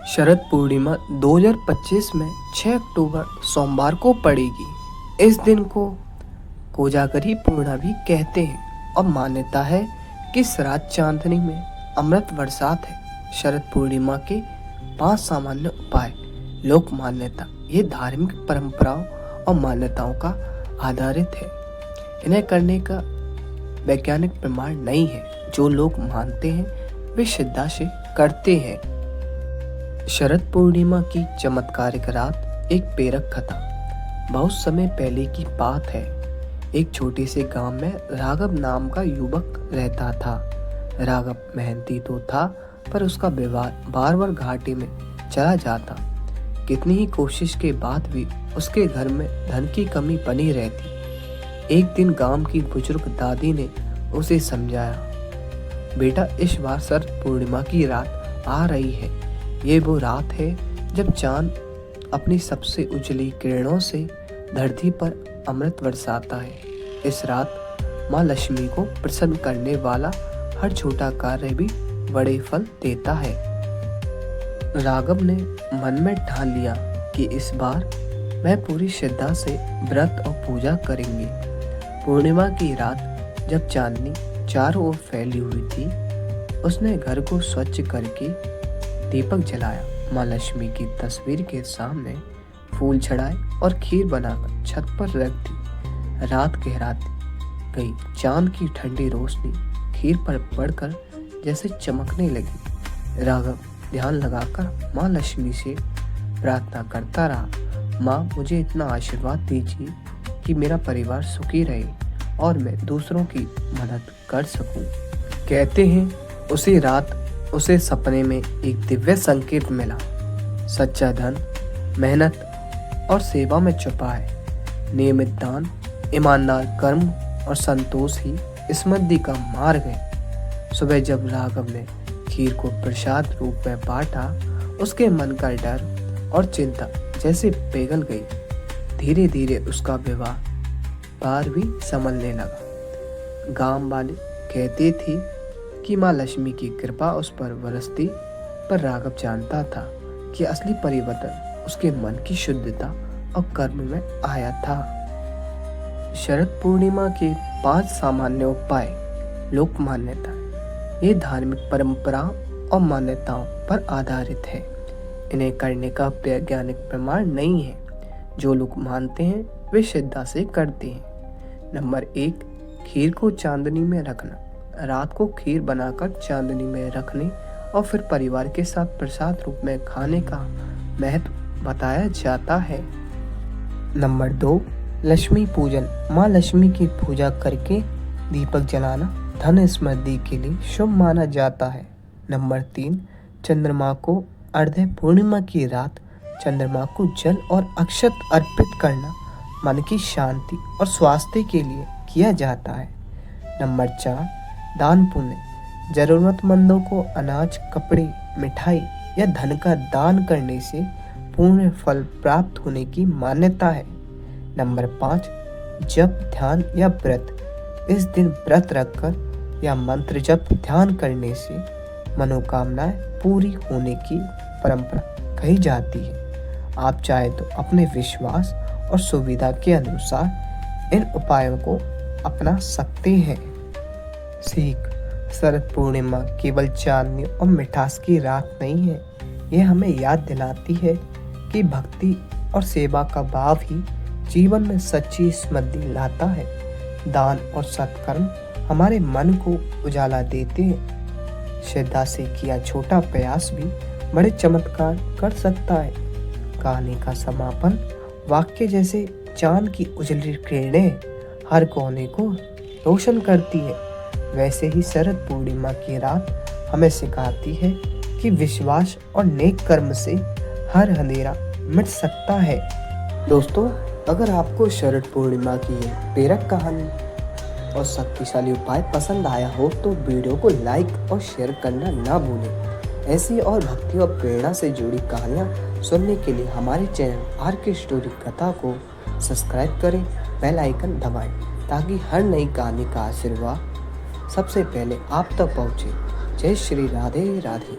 शरद पूर्णिमा 2025 में 6 अक्टूबर सोमवार को पड़ेगी। इस दिन को कोजागरी पूर्णिमा भी कहते हैं और मान्यता है कि इस रात चांदनी में अमृत बरसात है। शरद पूर्णिमा के 5 सामान्य उपाय। लोक मान्यता ये धार्मिक परंपराओं और मान्यताओं का आधारित है। इन्हें करने का वैज्ञानिक प्रमाण नहीं है। जो लोग मानते हैं वे श्रद्धा से करते हैं। शरद पूर्णिमा की चमत्कारिक रात। एक प्रेरक कथा। बहुत समय पहले की बात है। एक छोटे से गांव में राघव नाम का युवक रहता था। राघव मेहनती तो था, पर उसका व्यवहार बार बार घाटे में चला जाता। कितनी ही कोशिश के बाद भी उसके घर में धन की कमी बनी रहती। एक दिन गांव की बुजुर्ग दादी ने उसे समझाया, बेटा, इस बार शरद पूर्णिमा की रात आ रही है। ये वो रात है जब चांद अपनी सबसे उजली किरणों से धरती पर अमृत बरसाता है। इस रात माँ लक्ष्मी को प्रसन्न करने वाला हर छोटा कार्य भी बड़े फल देता है। राघव ने मन में ठान लिया कि इस बार मैं पूरी श्रद्धा से व्रत और पूजा करेंगे। पूर्णिमा की रात जब चांदनी चारों ओर फैली हुई थी, उसने घर को स्वच्छ करके दीपक जलाया। माँ लक्ष्मी की तस्वीर के सामने फूल चढ़ाए और खीर बनाकर छत पर रख दी। रात गहराती गई। चांद की ठंडी रोशनी खीर पर पड़कर जैसे चमकने लगी। राघव ध्यान लगाकर माँ लक्ष्मी से प्रार्थना करता रहा, माँ, मुझे इतना आशीर्वाद दीजिए कि मेरा परिवार सुखी रहे और मैं दूसरों की मदद कर सकूं। कहते हैं उसी रात उसे सपने में एक दिव्य संकेत मिला। सच्चा धन मेहनत और सेवा में छुपा है। नियमित दान, ईमानदार कर्म और संतोष ही समृद्धि का मार्ग है। सुबह जब राघव ने खीर को प्रसाद रूप में बांटा, उसके मन का डर और चिंता जैसे पिघल गई। धीरे धीरे उसका व्यवहार भी संभलने लगा। गांव वाले कहते थे कि माँ लक्ष्मी की कृपा उस पर बरसती, पर राघव जानता था कि असली परिवर्तन उसके मन की शुद्धता और कर्म में आया था। शरद पूर्णिमा के 5 सामान्य उपाय। लोक मान्यता ये धार्मिक परंपराओं और मान्यताओं पर आधारित है। इन्हें करने का वैज्ञानिक प्रमाण नहीं है। जो लोग मानते हैं वे श्रद्धा से करते हैं। नंबर 1, खीर को चांदनी में रखना। रात को खीर बनाकर चांदनी में रखने और फिर परिवार के साथ प्रसाद रूप में खाने का महत्व बताया जाता है। नंबर 2, लक्ष्मी पूजन। माँ लक्ष्मी की पूजा करके दीपक जलाना धन समृद्धि के लिए शुभ माना जाता है। नंबर 3, चंद्रमा को अर्घ्य। पूर्णिमा की रात चंद्रमा को जल और अक्षत अर्पित करना मन की शांति और स्वास्थ्य के लिए किया जाता है। नंबर 4, दान पुण्य। जरूरतमंदों को अनाज, कपड़े, मिठाई या धन का दान करने से पूर्ण फल प्राप्त होने की मान्यता है। नंबर 5, जप, ध्यान या व्रत। इस दिन व्रत रखकर या मंत्र जप ध्यान करने से मनोकामनाएं पूरी होने की परंपरा कही जाती है। आप चाहे तो अपने विश्वास और सुविधा के अनुसार इन उपायों को अपना सकते हैं। सीख। शरद पूर्णिमा केवल चांदनी और मिठास की रात नहीं है। यह हमें याद दिलाती है कि भक्ति और सेवा का भाव ही जीवन में सच्ची समृद्धि लाता है। दान और सत्कर्म हमारे मन को उजाला देते हैं। श्रद्धा से किया छोटा प्रयास भी बड़े चमत्कार कर सकता है। कहानी का समापन वाक्य जैसे चांद की उजली किरणें हर कोने को रोशन करती है, वैसे ही शरद पूर्णिमा की रात हमें सिखाती है कि विश्वास और नेक कर्म से हर अंधेरा मिट सकता है। दोस्तों, अगर आपको शरद पूर्णिमा की ये प्रेरक कहानी और शक्तिशाली उपाय पसंद आया हो तो वीडियो को लाइक और शेयर करना ना भूलें। ऐसी और भक्ति और प्रेरणा से जुड़ी कहानियाँ सुनने के लिए हमारे चैनल आर.के. स्टोरी कथा को सब्सक्राइब करें, बेल आइकन दबाएं ताकि हर नई कहानी का आशीर्वाद सबसे पहले आप तक पहुँचे। जय श्री राधे राधे।